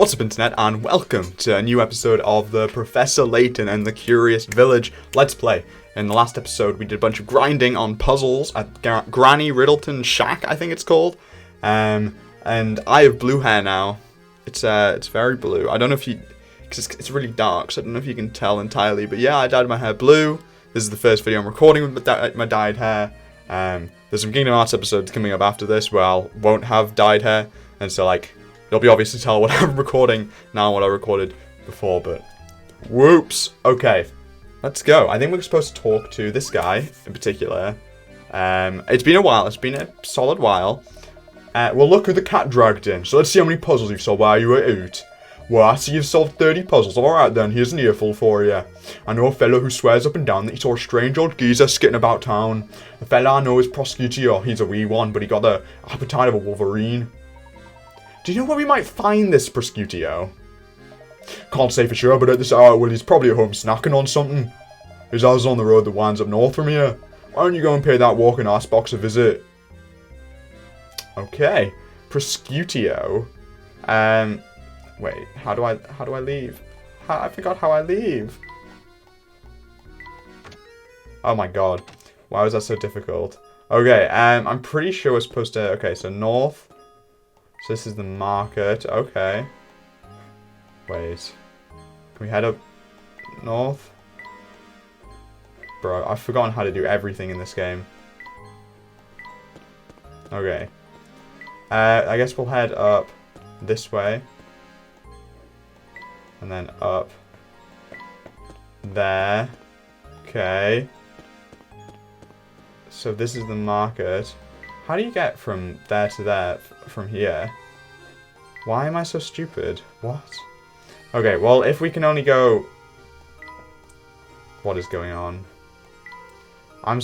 What's up, Internet, and welcome to a new episode of the Professor Layton and the Curious Village Let's Play. In the last episode, we did a bunch of grinding on puzzles at Granny Riddleton's shack, I think it's called. And I have blue hair now. It's very blue. I don't know if you, because it's really dark, so I don't know if you can tell entirely. But yeah, I dyed my hair blue. This is the first video I'm recording with my dyed hair. There's some Kingdom Hearts episodes coming up after this where I won't have dyed hair, and so like you'll be obvious to tell what I'm recording now and what I recorded before. But whoops. Okay, let's go. I think we're supposed to talk to this guy in particular. It's been a while. It's been a solid while. Well, look who the cat dragged in. So let's see how many puzzles you've solved while you were out. Well, I see you've solved 30 puzzles. Alright then, here's an earful for you. I know a fellow who swears up and down that he saw a strange old geezer skitting about town. The fella I know is Proscutio. He's a wee one, but he got the appetite of a wolverine. Do you know where we might find this Proscutio? Can't say for sure, but at this hour, well, he's probably at home snacking on something. His house is on the road that winds up north from here. Why don't you go and pay that walking ass box a visit? Okay, Proscutio. Wait, how do I leave? I forgot how I leave. Oh my god. Why was that so difficult? Okay, I'm pretty sure we're supposed to... Okay, so north. So this is the market. Okay. Wait. Can we head up north? Bro, I've forgotten how to do everything in this game. Okay. I guess we'll head up this way. And then up there. Okay. So this is the market. How do you get from there to there from here? Why am I so stupid? What? Okay, well, if we can only go... What is going on? Am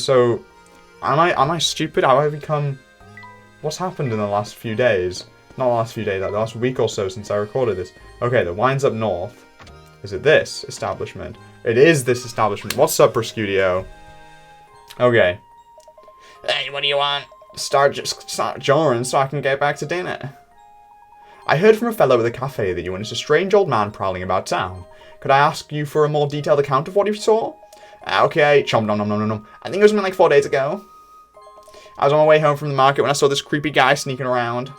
I stupid? Have I become... What's happened in the last few days? Not the last few days, like the last week or so since I recorded this. Okay, the wine's up north. Is it this establishment? It is this establishment. What's up, Proscutio? Okay. Hey, what do you want? Start drawing so I can get back to dinner. I heard from a fellow at the cafe that you witnessed a strange old man prowling about town. Could I ask you for a more detailed account of what you saw? Okay, chom nom nom nom nom. I think it was something like 4 days ago. I was on my way home from the market when I saw this creepy guy sneaking around.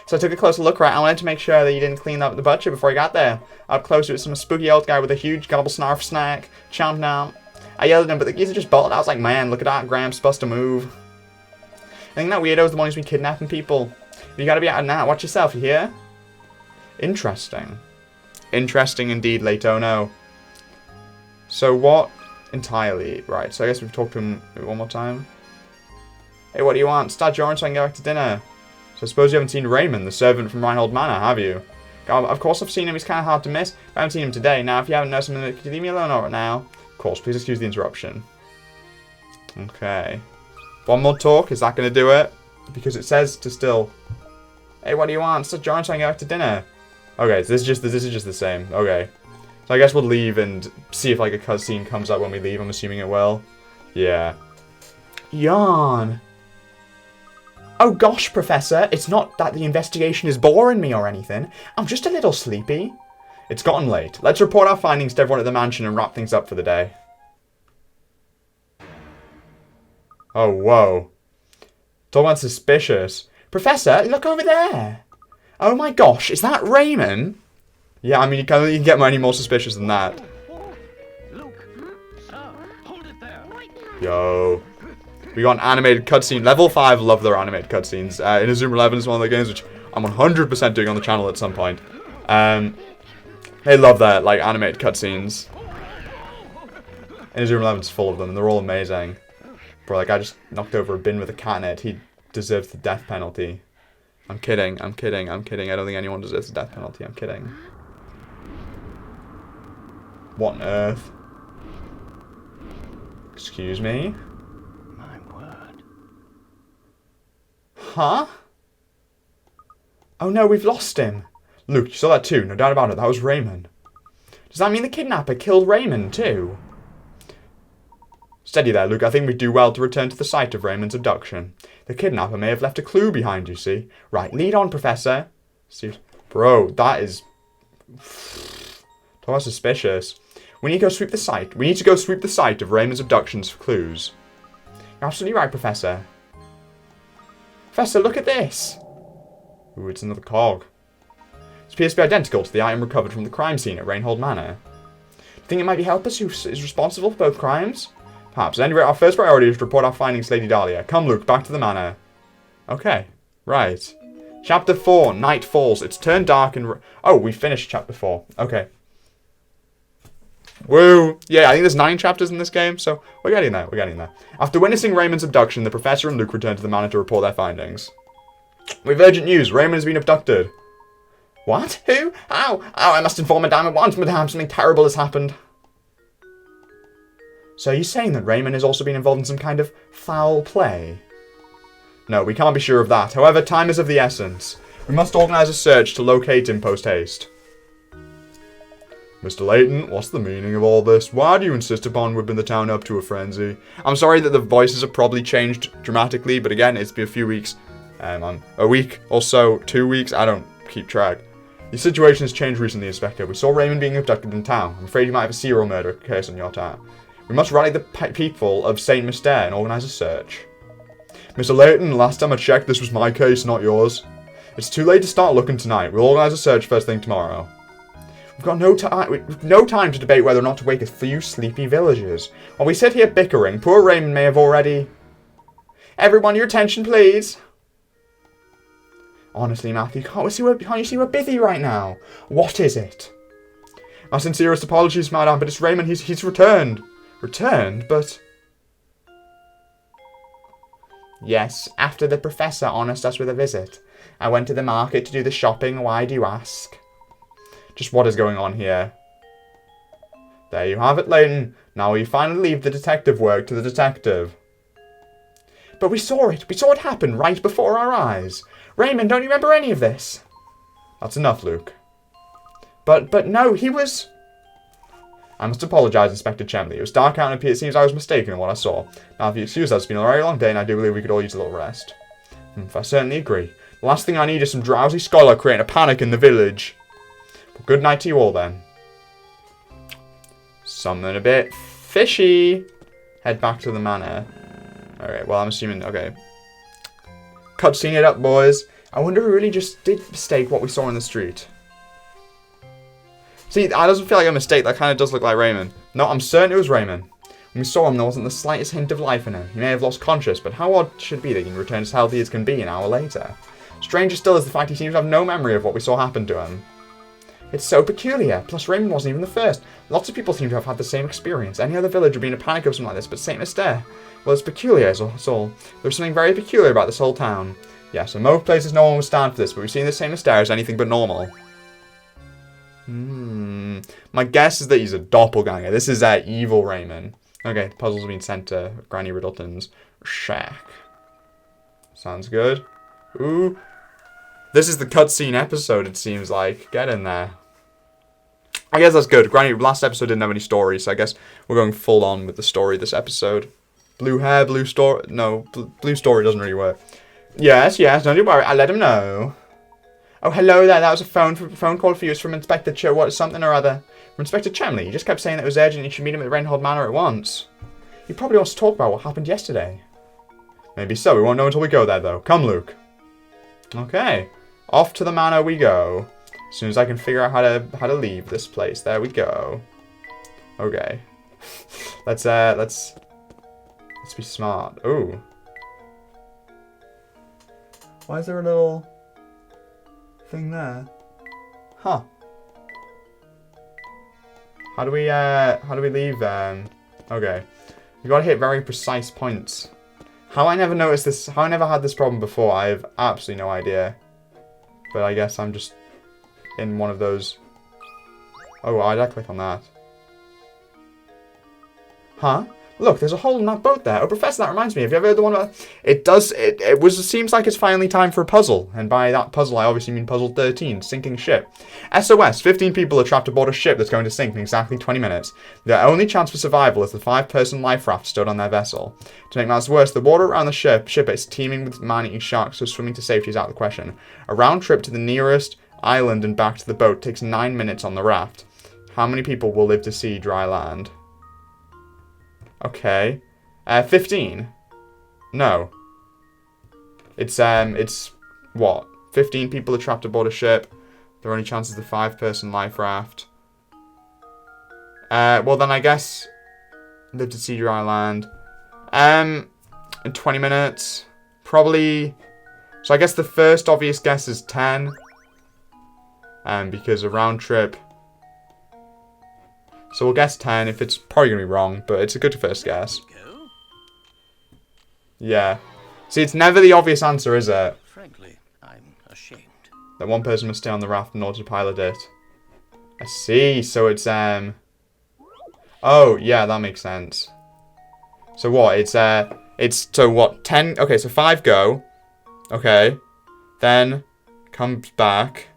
So I took a closer look, right? I wanted to make sure that you didn't clean up the butcher before I got there. Up close to it was some spooky old guy with a huge gobble snarf snack. Chomp nom. I yelled at him, but the geezer just bolted. I was like, man, look at that, Gramps, bust a move. I think that weirdo's the one who's been kidnapping people. You gotta be out now. Watch yourself, you hear? Interesting. Interesting indeed, Laytono. So what entirely? Right, so I guess we've talked to him one more time. Hey, what do you want? Start drawing so I can go back to dinner. So I suppose you haven't seen Raymond, the servant from Reinhold Manor, have you? God, of course I've seen him. He's kind of hard to miss. But I haven't seen him today. Now, if you haven't noticed him, could you leave me alone right now? Of course, please excuse the interruption. Okay. One more talk. Is that going to do it? Because it says to still... Hey, what do you want? Start drawing so I can go back to dinner. Okay, so this is just the same. Okay. So I guess we'll leave and see if like a cutscene comes up when we leave. I'm assuming it will. Yeah. Yawn. Oh gosh, Professor, it's not that the investigation is boring me or anything. I'm just a little sleepy. It's gotten late. Let's report our findings to everyone at the mansion and wrap things up for the day. Oh, whoa. Talk about suspicious. Professor, look over there. Oh my gosh, is that Raymond? Yeah, I mean, you can't get any more suspicious than that. Yo. We got an animated cutscene. Level 5 love their animated cutscenes. Inazuma 11 is one of the games which I'm 100% doing on the channel at some point. They love their, like, animated cutscenes. Inazuma 11 is full of them, and they're all amazing. Bro, like, I just knocked over a bin with a cat in it. He deserves the death penalty. I'm kidding, I'm kidding, I'm kidding. I don't think anyone deserves the death penalty. I'm kidding. What on earth? Excuse me? Huh? Oh no, we've lost him. Luke, you saw that too, no doubt about it. That was Raymond. Does that mean the kidnapper killed Raymond too? Steady there, Luke. I think we'd do well to return to the site of Raymond's abduction. The kidnapper may have left a clue behind, you see. Right, lead on, Professor. See, bro, that is Talk about suspicious. We need to go sweep the site. We need to go sweep the site of Raymond's abductions for clues. You're absolutely right, Professor. Professor, look at this. Ooh, it's another cog. It appears to be identical to the item recovered from the crime scene at Rainhold Manor. Do you think it might be Helpus who is responsible for both crimes? Perhaps. At any rate, our first priority is to report our findings to Lady Dahlia. Come, Luke, back to the manor. Okay, right. Chapter 4, Night Falls. It's turned dark and... Oh, we finished Chapter 4. Okay. Woo! Yeah, I think there's 9 chapters in this game, so we're getting there, we're getting there. After witnessing Raymond's abduction, the Professor and Luke return to the manor to report their findings. We have urgent news. Raymond has been abducted. What? Who? How? Oh, I must inform Madame at once, Madame. Something terrible has happened. So are you saying that Raymond has also been involved in some kind of foul play? No, we can't be sure of that. However, time is of the essence. We must organise a search to locate him post-haste. Mr. Layton, what's the meaning of all this? Why do you insist upon whipping the town up to a frenzy? I'm sorry that the voices have probably changed dramatically, but again, it's been a few weeks. A week or so, 2 weeks, I don't keep track. The situation has changed recently, Inspector. We saw Raymond being abducted in town. I'm afraid you might have a serial murder case on your town. We must rally the people of St. Mystere and organise a search. Mr. Layton, last time I checked, this was my case, not yours. It's too late to start looking tonight. We'll organise a search first thing tomorrow. We've got no time to debate whether or not to wake a few sleepy villagers. While we sit here bickering, poor Raymond may have already... Everyone, your attention, please. Honestly, Matthew, can't you see we're busy right now? What is it? My sincerest apologies, madam, but it's Raymond. He's returned. Returned, but... Yes, after the Professor honoured us with a visit. I went to the market to do the shopping. Why do you ask? Just what is going on here? There you have it, Layton. Now will you finally leave the detective work to the detective? But we saw it. We saw it happen right before our eyes. Raymond, don't you remember any of this? That's enough, Luke. But no, he was... I must apologise, Inspector Chemley. It was dark out and it seems I was mistaken in what I saw. Now, if you excuse us, it's been a very long day and I do believe we could all use a little rest. I certainly agree. The last thing I need is some drowsy scholar creating a panic in the village. But good night to you all, then. Something a bit fishy. Head back to the manor. Alright, well, I'm assuming... Okay. Cutscene it up, boys. I wonder if we really just did mistake what we saw in the street. See, that doesn't feel like a mistake. That kind of does look like Raymond. No, I'm certain it was Raymond. When we saw him, there wasn't the slightest hint of life in him. He may have lost conscience, but how odd should it be that he can return as healthy as can be an hour later? Stranger still is the fact he seems to have no memory of what we saw happen to him. It's so peculiar. Plus, Raymond wasn't even the first. Lots of people seem to have had the same experience. Any other village would be in a panic of something like this, but St. Mystere. Well, it's peculiar, it's all. There's something very peculiar about this whole town. Yes, in most places no one would stand for this, but we've seen the St. Mystere as anything but normal. My guess is that he's a doppelganger. This is evil Raymond. Okay, the puzzle's been sent to Granny Riddleton's shack. Sounds good. Ooh. This is the cutscene episode, it seems like. Get in there. I guess that's good. Granny, last episode didn't have any story, so I guess we're going full on with the story this episode. Blue hair, blue story. No, blue story doesn't really work. Yes, don't you worry. I'll let him know. Oh, hello there. That was a phone call for you. It's from Inspector something or other. From Inspector Chemley. He just kept saying that it was urgent and you should meet him at Rainhold Manor at once. He probably wants to talk about what happened yesterday. Maybe so. We won't know until we go there, though. Come, Luke. Okay. Off to the manor we go. As soon as I can figure out how to leave this place. There we go. Okay. Let's be smart. Ooh. Why is there a little thing there? Huh. How do we leave okay. You gotta hit very precise points. How I never noticed this, how I never had this problem before, I have absolutely no idea. But I guess I'm just in one of those. Oh, why did I click on that? Huh? Look, there's a hole in that boat there. Oh, Professor, that reminds me. Have you ever heard the one about... It seems like it's finally time for a puzzle. And by that puzzle, I obviously mean puzzle 13, sinking ship. SOS, 15 people are trapped aboard a ship that's going to sink in exactly 20 minutes. Their only chance for survival is the 5-person life raft stood on their vessel. To make matters worse, the water around the ship is teeming with man-eating sharks, so swimming to safety is out of the question. A round trip to the nearest island and back to the boat takes 9 minutes on the raft. How many people will live to see dry land? Okay. 15. No. It's what? 15 people are trapped aboard a ship. There are only chances of the 5-person life raft. Well then I guess live to see dry land. In 20 minutes. Probably. So I guess the first obvious guess is 10. Because a round trip. So we'll guess 10 if it's probably going to be wrong, but it's a good first guess. Yeah. See, it's never the obvious answer, is it? Frankly, I'm ashamed. That one person must stay on the raft in order to pilot it. I see. So it's oh, yeah, that makes sense. So what? It's so what? 10. Okay, so 5 go. Okay. Then comes back.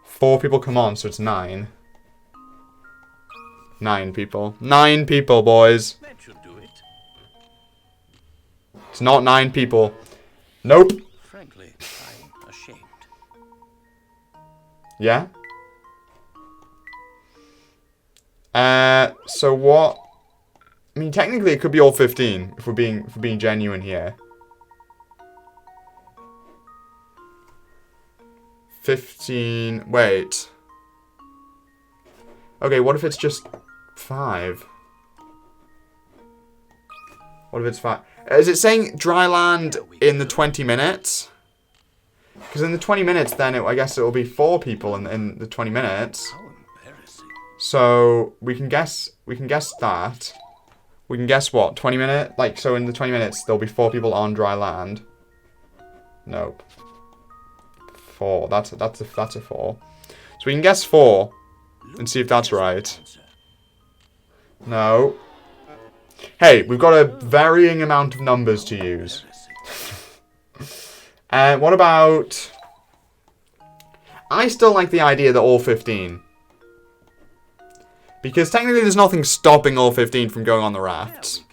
4 people come on, so it's 9. 9 people. 9 people, boys. That should do it. It's not 9 people. Nope. Frankly, I'm ashamed. Yeah? So what? I mean, technically it could be all 15, if we're being genuine here. 15, wait. Okay, what if it's just 5? What if it's 5? Is it saying dry land in the 20 minutes? Because in the 20 minutes, then I guess it will be 4 people in the 20 minutes. How embarrassing. So we can guess that. We can guess what? 20 minutes? Like, so in the 20 minutes, there'll be 4 people on dry land. Nope. 4. That's a 4. So we can guess 4 and see if that's right. No. Hey, we've got a varying amount of numbers to use. What about... I still like the idea that all 15. Because technically there's nothing stopping all 15 from going on the rafts.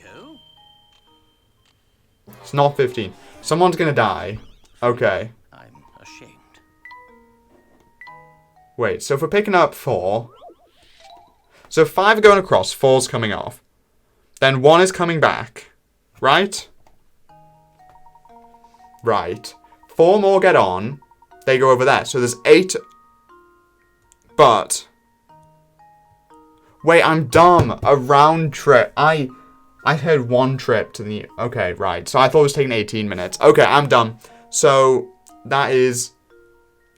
It's not 15. Someone's gonna die. Okay. I'm ashamed. Wait, so if we're picking up 4... So 5 are going across, 4's coming off. Then 1 is coming back. Right? Right. 4 more get on. They go over there. So there's 8. But... Wait, I'm dumb. A round trip. I heard 1 trip to the... Okay, right. So I thought it was taking 18 minutes. Okay, I'm dumb. So that is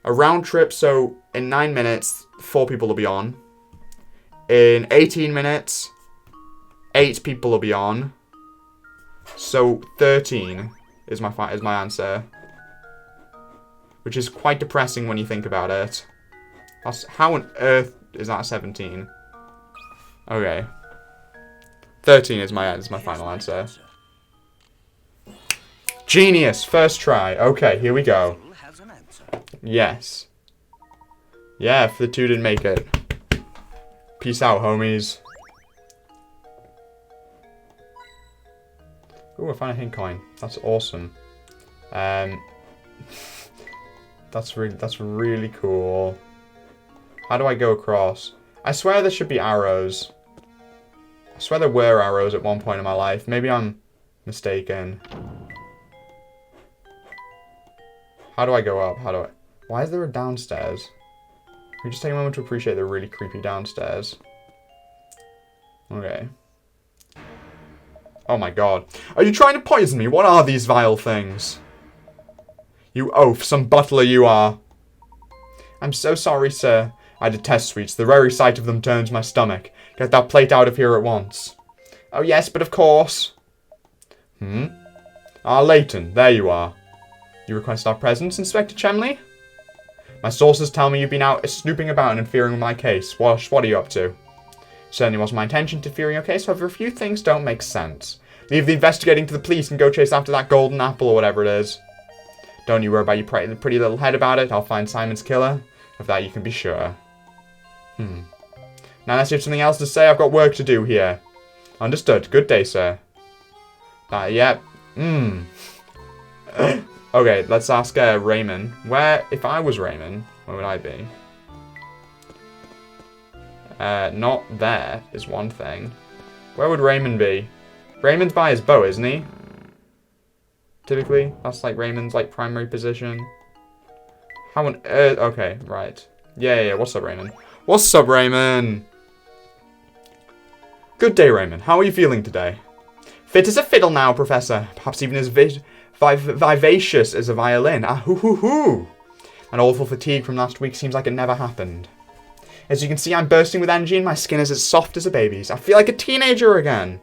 a round trip. So in 9 minutes, 4 people will be on. In 18 minutes, 8 people will be on. So 13 is my answer. Which is quite depressing when you think about it. How on earth is that 17? Okay. 13 is my final answer. Genius! First try. Okay, here we go. Yes. Yeah, if the 2 didn't make it. Peace out, homies. Ooh, I found a hint coin. That's awesome. That's really cool. How do I go across? I swear there should be arrows. I swear there were arrows at one point in my life. Maybe I'm mistaken. How do I go up? Why is there a downstairs? Can we just take a moment to appreciate the really creepy downstairs? Okay. Oh my god. Are you trying to poison me? What are these vile things? You oaf, some butler you are. I'm so sorry, sir. I detest sweets. The very sight of them turns my stomach. Get that plate out of here at once. Oh yes, but of course. Ah, Layton, there you are. You request our presence, Inspector Chemley? My sources tell me you've been out snooping about and interfering with my case. What are you up to? Certainly wasn't my intention to interfere in your case, however a few things don't make sense. Leave the investigating to the police and go chase after that golden apple or whatever it is. Don't you worry about your pretty little head about it. I'll find Simon's killer. Of that you can be sure. Now unless you have something else to say, I've got work to do here. Understood. Good day, sir. Yep. Okay, let's ask Raymond. Where, if I was Raymond, where would I be? Not there is one thing. Where would Raymond be? Raymond's by his boat, isn't he? Typically, that's like Raymond's like primary position. How on earth? Okay, right. Yeah. What's up, Raymond? What's up, Raymond? Good day, Raymond. How are you feeling today? Fit as a fiddle now, Professor. Perhaps even as vivacious as a violin. Ah, hoo hoo hoo. An awful fatigue from last week seems like it never happened. As you can see, I'm bursting with energy and my skin is as soft as a baby's. I feel like a teenager again.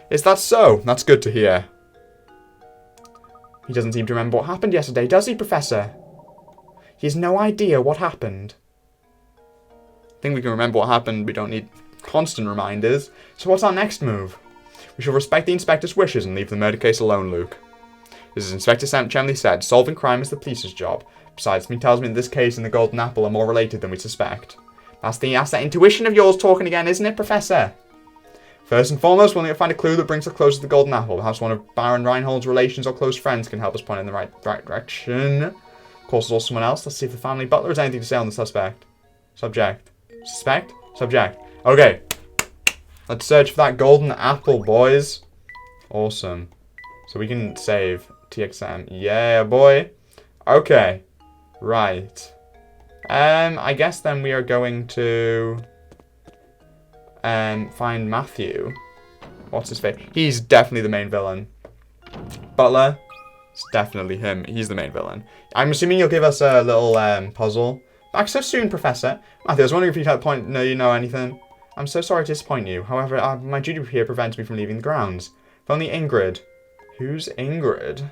Is that so? That's good to hear. He doesn't seem to remember what happened yesterday, does he, Professor? He has no idea what happened. I think we can remember what happened. We don't need constant reminders. So what's our next move? We shall respect the Inspector's wishes and leave the murder case alone, Luke. This is Inspector Chamley said. Solving crime is the police's job. Besides, me tells me that this case and the Golden Apple are more related than we suspect. That's that intuition of yours talking again, isn't it, Professor? First and foremost, we'll need to find a clue that brings us closer to the Golden Apple. Perhaps one of Baron Reinhold's relations or close friends can help us point in the right direction. Of course, there's also someone else. Let's see if the family butler has anything to say on the suspect. Subject. Suspect? Subject. Okay. Let's search for that Golden Apple, boys. Awesome. So we can save TXM. Yeah, boy. Okay. Right. I guess then we are going to find Matthew. What's his face? He's definitely the main villain. Butler. It's definitely him. He's the main villain. I'm assuming you'll give us a little puzzle. Back so soon, Professor. Matthew, I was wondering if you'd you know anything. I'm so sorry to disappoint you. However, my duty here prevents me from leaving the grounds. If only Ingrid. Who's Ingrid?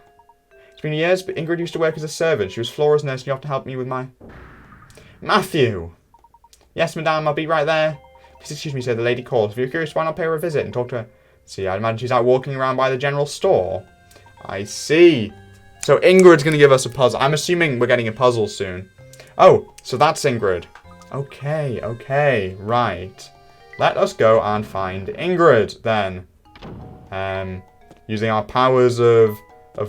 It's been years, but Ingrid used to work as a servant. She was Flora's nurse and you have to help me with my... Matthew! Yes, madame, I'll be right there. Please excuse me, sir, the lady calls. If you're curious, why not pay her a visit and talk to her? See, I'd imagine she's out walking around by the general store. I see. So Ingrid's going to give us a puzzle. I'm assuming we're getting a puzzle soon. Oh, so that's Ingrid. Okay, right. Let us go and find Ingrid, then. Using our powers of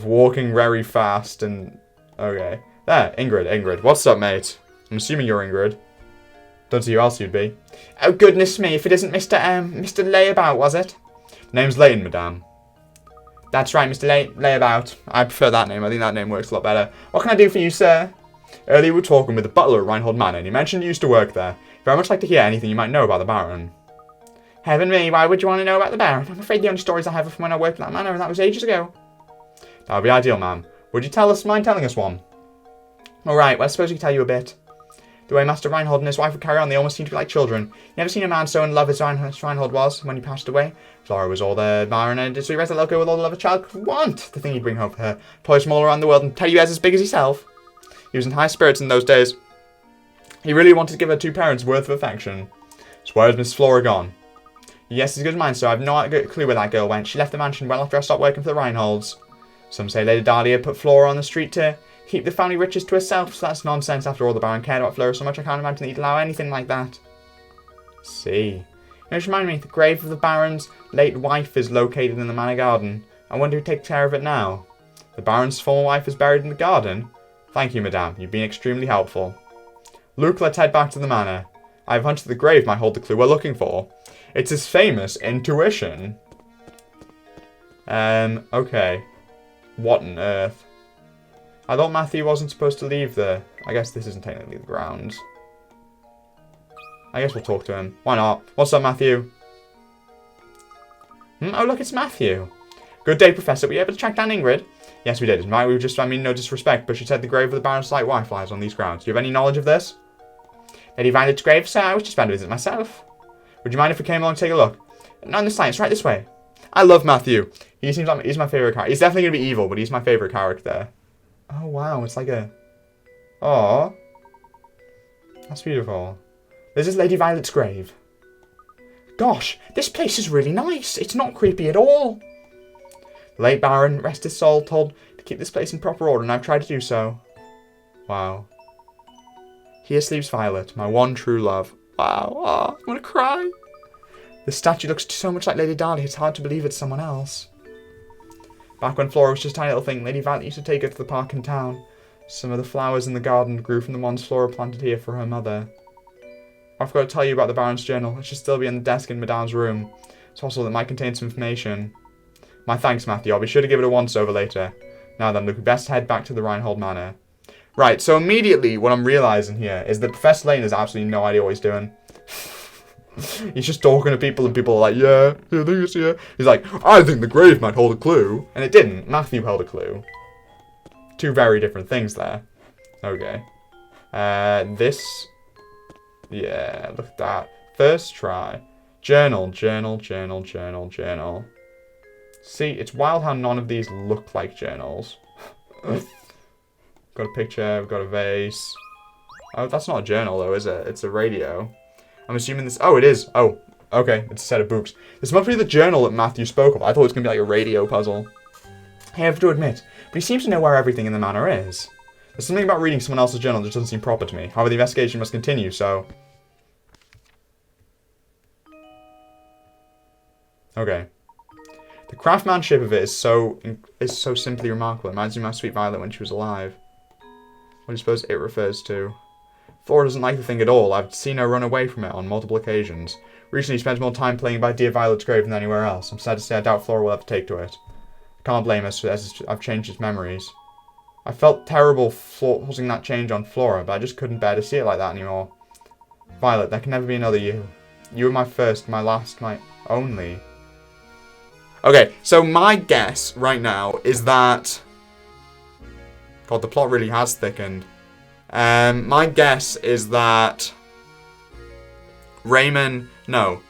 walking very fast and... Okay. There, Ingrid. What's up, mate? I'm assuming you're Ingrid. Don't see who else you'd be. Oh, goodness me, if it isn't Mr. Layabout, was it? Name's Layton, madame. That's right, Mr. Layabout. I prefer that name. I think that name works a lot better. What can I do for you, sir? Earlier we were talking with the butler at Reinhold Manor, and he mentioned you used to work there. Very much like to hear anything you might know about the Baron. Heaven me, why would you want to know about the Baron? I'm afraid the only stories I have are from when I worked at that manor, and that was ages ago. That would be ideal, ma'am. Would you mind telling us one? Alright, well, I suppose we can tell you a bit. The way Master Reinhold and his wife would carry on, they almost seemed to be like children. Never seen a man so in love as Reinhold was when he passed away. Flora was all the Baron, and so he raised a little girl with all the love a child could want. The thing he'd bring home for her. Toys from all around the world and teddy bears as big as himself. He was in high spirits in those days. He really wanted to give her 2 parents' worth of affection. So where has Miss Flora gone? Yes, it's good mine, so I have no clue where that girl went. She left the mansion well after I stopped working for the Reinholds. Some say Lady Dahlia put Flora on the street to keep the family riches to herself, so that's nonsense. After all, the Baron cared about Flora so much I can't imagine that he'd allow anything like that. See. You know, just remind me, the grave of the Baron's late wife is located in the manor garden. I wonder who takes care of it now. The Baron's former wife is buried in the garden? Thank you, madame. You've been extremely helpful. Luke, let's head back to the manor. I have a hunch that the grave might hold the clue we're looking for. It's his famous intuition. Okay. What on earth? I thought Matthew wasn't supposed to leave the... I guess this isn't technically the grounds. I guess we'll talk to him. Why not? What's up, Matthew? Oh, look, it's Matthew. Good day, Professor. Were you able to track down Ingrid? Yes, we did. Right, we were just, no disrespect, but she said the grave of the Baron's slight wife lies on these grounds. Do you have any knowledge of this? Lady Violet's grave, sir? I was just about to visit myself. Would you mind if we came along to take a look? Not in the slightest. Right this way. I love Matthew. He seems like he's my favourite character. He's definitely going to be evil, but he's my favourite character. Oh, wow. It's like a... Aww. That's beautiful. This is Lady Violet's grave. Gosh, this place is really nice. It's not creepy at all. The late Baron, rest his soul, told to keep this place in proper order, and I've tried to do so. Wow. Here sleeps Violet, my one true love. Wow. Oh, I'm going to cry. The statue looks so much like Lady Dahlia, it's hard to believe it's someone else. Back when Flora was just a tiny little thing, Lady Violet used to take her to the park in town. Some of the flowers in the garden grew from the ones Flora planted here for her mother. I forgot to tell you about the Baron's journal. It should still be on the desk in Madame's room. It's possible it might contain some information. My thanks, Matthew. I'll be sure to give it a once-over later. Now then, Luke, we best head back to the Reinhold Manor. Right, so immediately what I'm realising here is that Professor Layton has absolutely no idea what he's doing. He's just talking to people and people are like, yeah, I think it's here. He's like, I think the grave might hold a clue. And it didn't. Matthew held a clue. Two very different things there. Okay. This. Yeah, look at that. First try. Journal, journal, journal, journal, journal. See, it's wild how none of these look like journals. Got a picture, we've got a vase. Oh, that's not a journal though, is it? It's a radio. I'm assuming this... Oh, it is. Oh, okay. It's a set of books. This must be the journal that Matthew spoke of. I thought it was going to be like a radio puzzle. I have to admit, but he seems to know where everything in the manor is. There's something about reading someone else's journal that just doesn't seem proper to me. However, the investigation must continue, so... Okay. The craftsmanship of it is so simply remarkable. It reminds me of my sweet Violet when she was alive. What do you suppose it refers to? Flora doesn't like the thing at all. I've seen her run away from it on multiple occasions. Recently, she spends more time playing by dear Violet's grave than anywhere else. I'm sad to say I doubt Flora will ever take to it. I can't blame her, as I've changed its memories. I felt terrible forcing that change on Flora, but I just couldn't bear to see it like that anymore. Violet, there can never be another you. You were my first, my last, my only. Okay, so my guess right now is that... God, the plot really has thickened. My guess is that Raymond... No.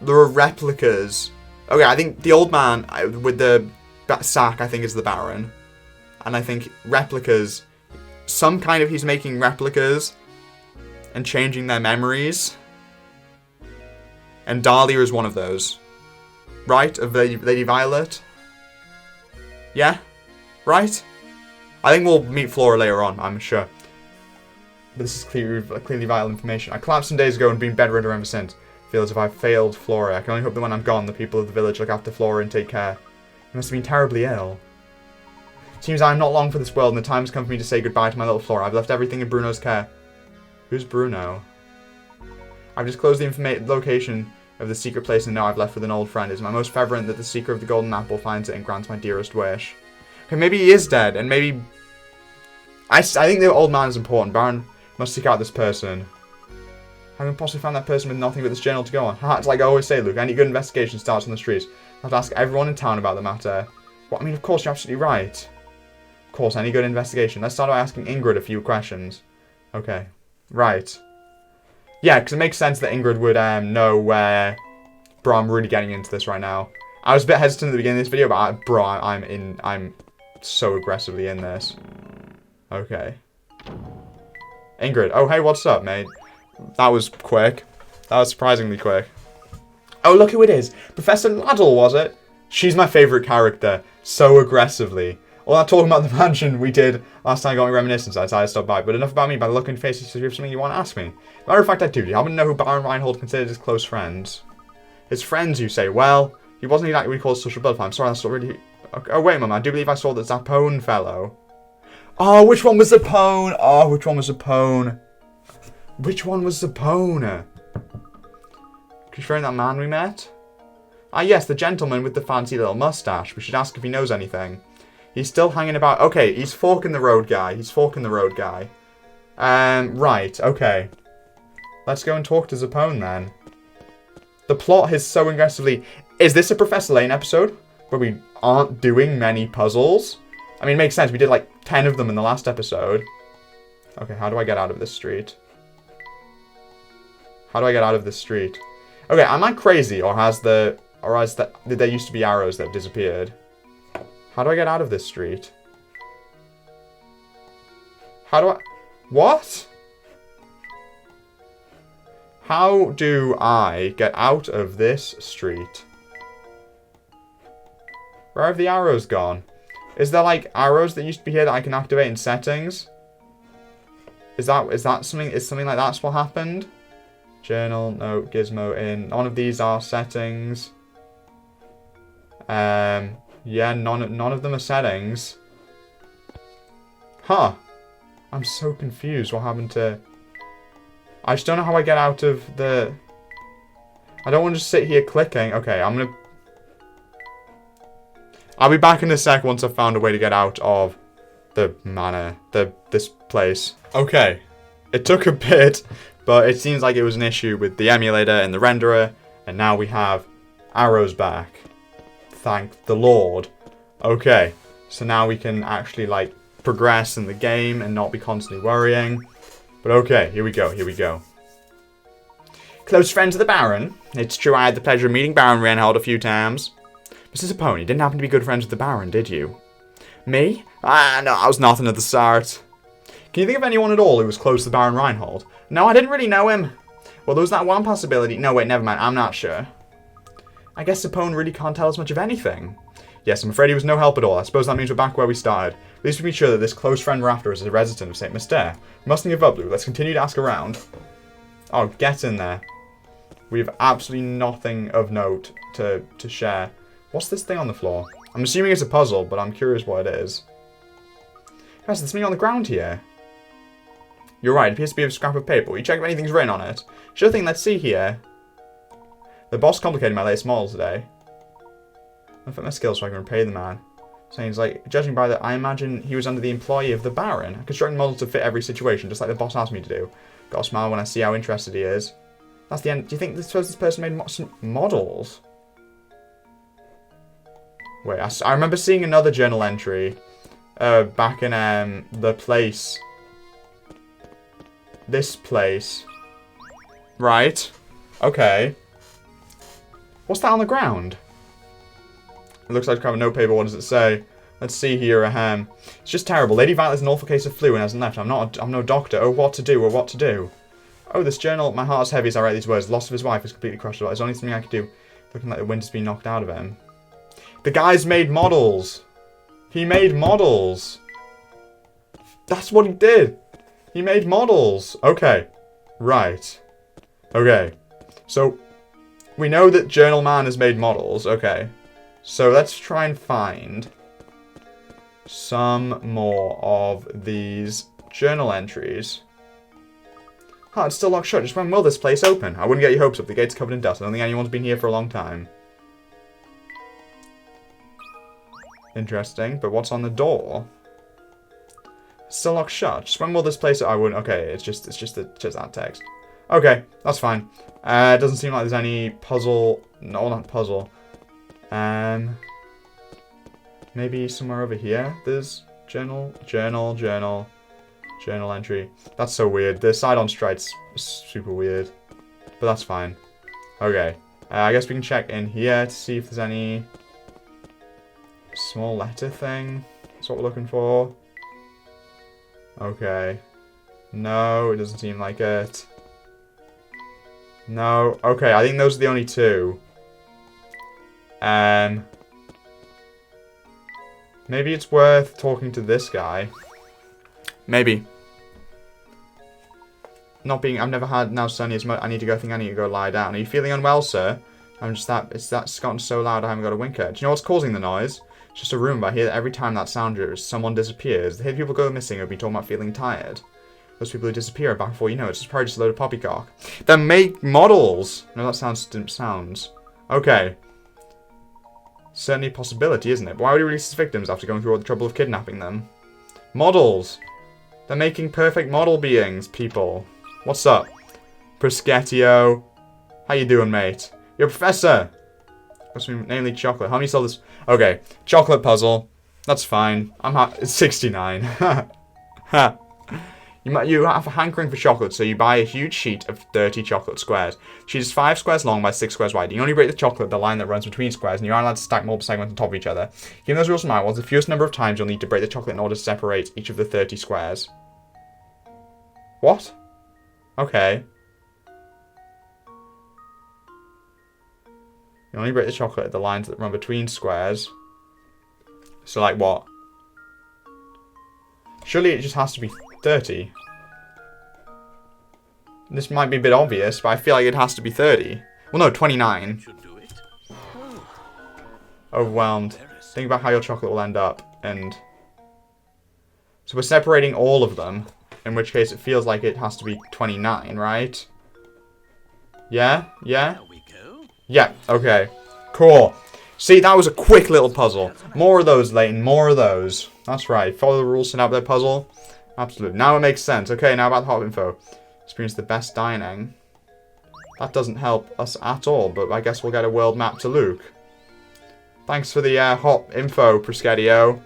There are replicas. Okay, I think the old man with the sack, I think, is the Baron. And I think replicas... Some kind of... He's making replicas and changing their memories. And Dahlia is one of those. Right? Of Lady Violet? Yeah? Right? I think we'll meet Flora later on, I'm sure. But this is clearly vital information. I collapsed some days ago and been bedridden ever since. I feel as if I've failed Flora. I can only hope that when I'm gone, the people of the village look after Flora and take care. You must have been terribly ill. Seems I am not long for this world and the time has come for me to say goodbye to my little Flora. I've left everything in Bruno's care. Who's Bruno? I've disclosed the location of the secret place and now I've left with an old friend. It is my most fervent that the seeker of the golden apple finds it and grants my dearest wish. Okay, maybe he is dead, and maybe... I think the old man is important. Baron must seek out this person. How can we possibly find that person with nothing but this journal to go on? It's like I always say, Luke, any good investigation starts on the streets. I have to ask everyone in town about the matter. Well, I mean, of course, you're absolutely right. Of course, any good investigation. Let's start by asking Ingrid a few questions. Okay. Right. Yeah, because it makes sense that Ingrid would know where... Bro, I'm really getting into this right now. I was a bit hesitant at the beginning of this video, but I'm so aggressively in this. Okay. Ingrid. Oh, hey, what's up, mate? That was quick. That was surprisingly quick. Oh, look who it is. Professor Laddle, was it? She's my favourite character. So aggressively. All that talking about the mansion we did last time I got my reminiscence, I decided to stop by. But enough about me. By the look in your faces, do you have something you want to ask me? Matter of fact, I do. Do you happen to know who Baron Reinhold considered his close friends? His friends, you say? Well, he wasn't exactly what we call a social butterfly. I'm sorry, that's not really... Oh, wait, Mum. I do believe I saw that Zappone fellow. Oh, which one was Zappone? Oh, which one was Zappone? Which one was Zappone? Referring to that man we met? Ah, yes, the gentleman with the fancy little mustache. We should ask if he knows anything. He's still hanging about. Okay, he's forking the road guy. He's forking the road guy. Right, okay. Let's go and talk to Zappone then. The plot is so aggressively... Is this a Professor Layton episode? Where we aren't doing many puzzles? I mean, it makes sense. We did like 10 of them in the last episode. Okay, how do I get out of this street? How do I get out of this street? Okay, am I crazy? Or did there used to be arrows that disappeared? How do I get out of this street? How do I... What? How do I get out of this street? Where have the arrows gone? Is there like arrows that used to be here that I can activate in settings? Is that something? Is something like that's what happened? Journal, note, gizmo in. None of these are settings. Yeah, none of them are settings. Huh. I'm so confused. What happened to... I just don't know how I get out of the... I don't want to just sit here clicking. Okay, I'm gonna... I'll be back in a sec once I've found a way to get out of the manor, this place. Okay, it took a bit, but it seems like it was an issue with the emulator and the renderer, and now we have arrows back. Thank the Lord. Okay, so now we can actually, like, progress in the game and not be constantly worrying. But okay, here we go, here we go. Close friends of the Baron. It's true I had the pleasure of meeting Baron Reinhold a few times. Mr. Sapone, you didn't happen to be good friends with the Baron, did you? Me? Ah, no, I was nothing of the sort. Can you think of anyone at all who was close to the Baron Reinhold? No, I didn't really know him. Well, there was that one possibility. No, wait, never mind, I'm not sure. I guess Sapone really can't tell us much of anything. Yes, I'm afraid he was no help at all. I suppose that means we're back where we started. At least we can be sure that this close friend we're after is a resident of St. Mystere. We mustn't give up, Lou. Let's continue to ask around. Oh, get in there. We have absolutely nothing of note to share. What's this thing on the floor? I'm assuming it's a puzzle, but I'm curious what it is. Guys, there's something on the ground here. You're right, it appears to be a scrap of paper. Will you check if anything's written on it? Sure thing, let's see here. The boss complicated my latest model today. I fit my skills so I can repay the man. Saying he's like, judging by that, I imagine he was under the employee of the Baron. I construct models to fit every situation, just like the boss asked me to do. Got a smile when I see how interested he is. That's the end. Do you think this person made some models? Wait, I remember seeing another journal entry back in the place. This place. Right. Okay. What's that on the ground? It looks like kind of a notepaper. What does it say? Let's see here. It's just terrible. Lady Violet has an awful case of flu and hasn't left. I'm no doctor. Oh, what to do? Or what to do? Oh, this journal. My heart's heavy as I write these words. The loss of his wife has completely crushed it. There's only something I could do. Looking like the wind has been knocked out of him. The guy's made models. He made models. That's what he did. He made models. Okay. Right. Okay. So, we know that Journal Man has made models. Okay. So, let's try and find some more of these journal entries. Huh, it's still locked shut. Just when will this place open? I wouldn't get your hopes up. The gate's covered in dust. I don't think anyone's been here for a long time. Interesting. But what's on the door? Still locked shut. Just when will this place... I wouldn't... Okay, it's just that text. Okay, that's fine. It doesn't seem like there's any puzzle... No, not puzzle. Maybe somewhere over here there's journal entry. That's so weird. The side-on stripes super weird. But that's fine. Okay. I guess we can check in here to see if there's any small letter thing. That's what we're looking for. Okay. No, it doesn't seem like it. No. Okay, I think those are the only two. Maybe it's worth talking to this guy. Maybe. I've never had now sunny as much. I need to go lie down. Are you feeling unwell, sir? It's gotten so loud I haven't got a winker. Do you know what's causing the noise? It's just a room, but I hear that every time that sound is, someone disappears. I hear people go missing or be talking about feeling tired. Those people who disappear back before you know it. It's probably just a load of poppycock. Then make models! No, that sounds. Okay. Certainly a possibility, isn't it? But why would he release his victims after going through all the trouble of kidnapping them? Models! They're making perfect model beings, people. What's up? Proschettio. How you doing, mate? You're a professor! What's namely chocolate. How many sell this? Okay. Chocolate puzzle. That's fine. It's 69. Ha. You have a hankering for chocolate, so you buy a huge sheet of 30 chocolate squares. The sheet is 5 squares long by 6 squares wide. You only break the chocolate the line that runs between squares, and you aren't allowed to stack multiple segments on top of each other. Given those rules in mind, what's the fewest number of times you'll need to break the chocolate in order to separate each of the 30 squares? What? Okay. You only break the chocolate at the lines that run between squares. So, like, what? Surely it just has to be 30. This might be a bit obvious, but I feel like it has to be 30. Well, no, 29. Should do it. overwhelmed. Embarrassing. Think about how your chocolate will end up. And so we're separating all of them. In which case it feels like it has to be 29, right? Yeah? Yeah? There we go. Yeah, okay. Cool. See, that was a quick little puzzle. More of those, Layton. More of those. That's right. Follow the rules, send out their puzzle. Absolutely. Now it makes sense. Okay, now about the hot info. Experience the best dining. That doesn't help us at all, but I guess we'll get a world map to Luke. Thanks for the hot info, Proschedio.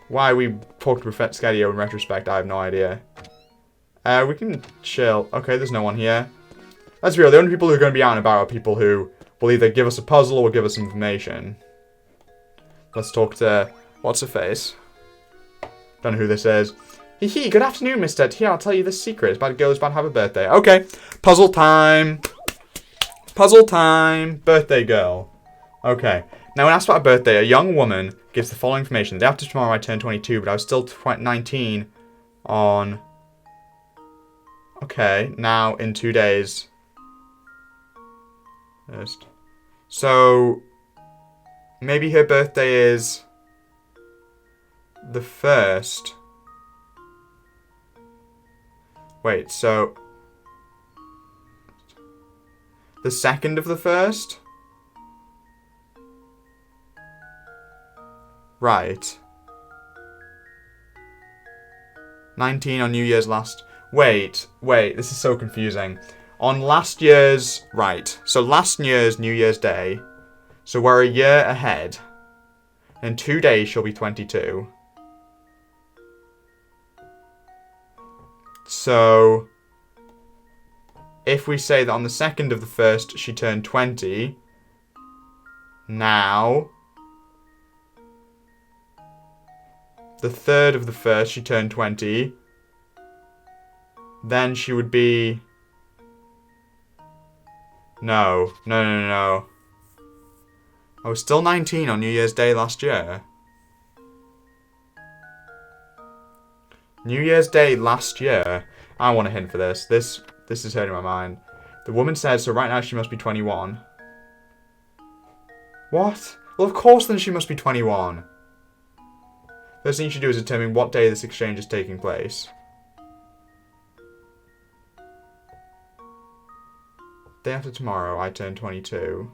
Why we talked to Proschedio in retrospect, I have no idea. We can chill. Okay, there's no one here. Let's be real, the only people who are going to be out and about are people who will either give us a puzzle or give us information. Let's talk to... what's her face? Don't know who this is. Hee, good afternoon, mister. Here, I'll tell you the secret. It's about a girl who's about to have a birthday. Okay, puzzle time. Puzzle time. Birthday girl. Okay. Now, when asked about a birthday, a young woman gives the following information. The day after tomorrow, I turned 22, but I was still 19 on... okay, now in 2 days. First. So, maybe her birthday is the 1st. Wait, so the 2nd of the 1st? Right. 19 on New Year's last... Wait, this is so confusing. On last year's... Right, so last year's New Year's Day. So we're a year ahead. In 2 days she'll be 22. So... if we say that on the 2nd of the 1st she turned 20... now... the 3rd of the 1st she turned 20... then she would be... No. I was still 19 on New Year's Day last year. New Year's Day last year. I want a hint for this. This is hurting my mind. The woman says, so right now she must be 21. What? Well, of course then she must be 21. First thing you should do is determine what day this exchange is taking place. Day after tomorrow, I turn 22.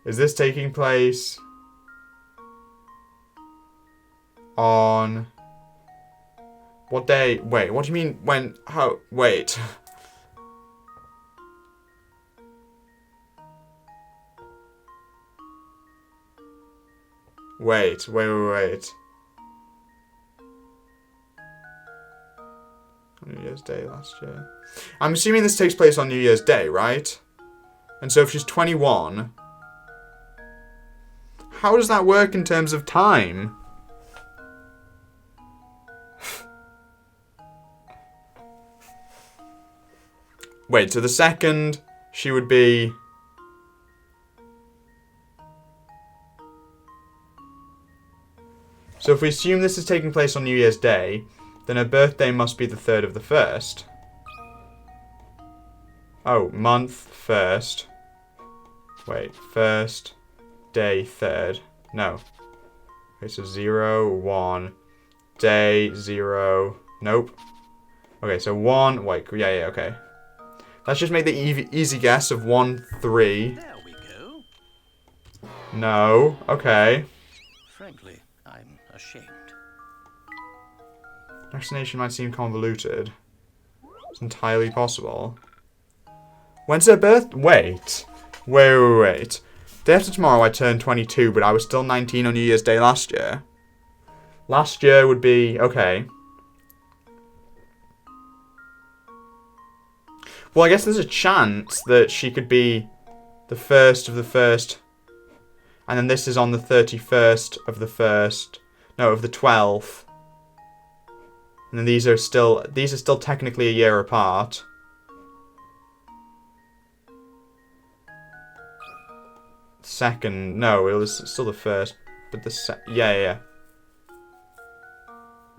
Is this taking place on... what day? Wait, what do you mean when... how... wait. Wait. New Year's Day last year. I'm assuming this takes place on New Year's Day, right? And so if she's 21... how does that work in terms of time? Wait, so the 2nd, she would be... so if we assume this is taking place on New Year's Day, then her birthday must be the 3rd of the 1st. Oh, month 1st. Wait, 1st, day 3rd. No. Okay, so 0, 1, day 0. Nope. Okay, so 1, wait, yeah, okay. Let's just make the easy guess of 1, 3. There we go. No, okay. Frankly, I'm ashamed. Destination might seem convoluted. It's entirely possible. When's her birth? Wait. Day after tomorrow I turned 22, but I was still 19 on New Year's Day last year. Last year would be... okay. Well, I guess there's a chance that she could be the 1st of the 1st. And then this is on the 31st of the 1st. No, of the 12th. And then these are still technically a year apart. Second, no, it was still the 1st, but the yeah.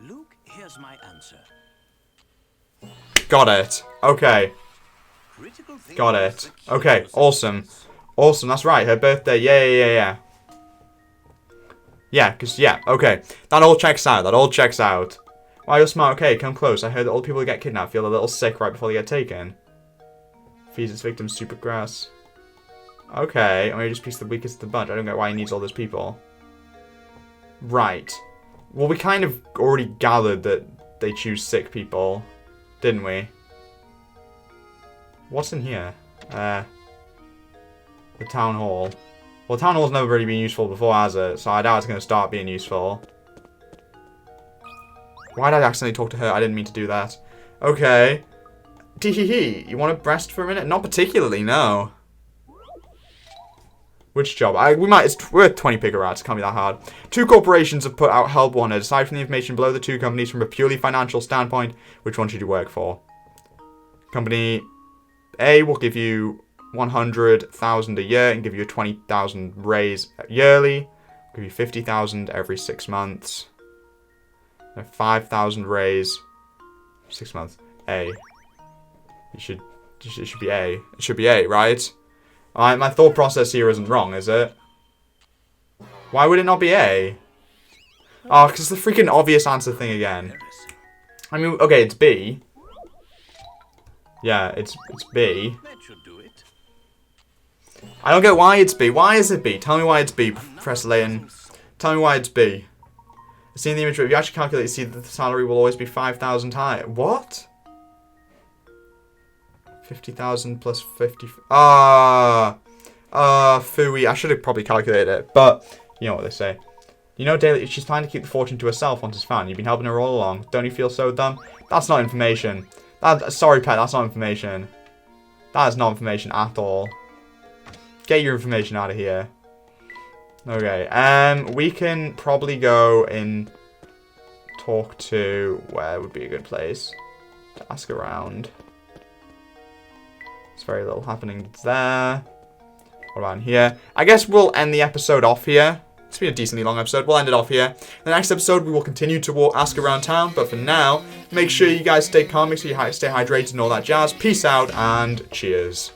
Luke, here's my answer. Got it. Okay. Critical thinking Got is it. the key Okay, to awesome. success. Awesome, that's right. Her birthday. Yeah. Yeah, because, yeah, okay. That all checks out. Why, you're smart. Okay, come close. I heard that all the people who get kidnapped feel a little sick right before they get taken. Feeds its victims super grass. Okay, or maybe just piece the weakest of the bunch. I don't get why he needs all those people. Right. Well, we kind of already gathered that they choose sick people, didn't we? What's in here? The town hall. Well, town hall's never really been useful before, has it? So I doubt it's going to start being useful. Why did I accidentally talk to her? I didn't mean to do that. Okay. Tee-hee-hee. You want a breast for a minute? Not particularly, no. Which job? We're 20 pigger rats. Can't be that hard. 2 corporations have put out help wanted. Aside from the information below the 2 companies from a purely financial standpoint, which one should you work for? Company A will give you 100,000 a year and give you a 20,000 raise yearly. Give you 50,000 every 6 months. A 5,000 raise 6 months. A. It should be A. It should be A, right? Alright, my thought process here isn't wrong, is it? Why would it not be A? Oh, because it's the freaking obvious answer thing again. I mean, okay, it's B. Yeah, it's B. That should do it. I don't get why it's B. Why is it B? Tell me why it's B, Professor Layton. Tell me why it's B. Seeing the image, if you actually calculate, you see that the salary will always be 5,000 higher. What? 50,000 plus 50. Phooey. I should have probably calculated it, but you know what they say. You know, Daily, she's planning to keep the fortune to herself once it's found. You've been helping her all along. Don't you feel so dumb? That's not information. Sorry, pet, that's not information. That is not information at all. Get your information out of here. Okay, we can probably go and talk to... Where would be a good place to ask around? There's very little happening there. What about in here? I guess we'll end the episode off here. It's been a decently long episode. We'll end it off here. In the next episode, we will continue to ask around town. But for now, make sure you guys stay calm, make sure you stay hydrated and all that jazz. Peace out and cheers.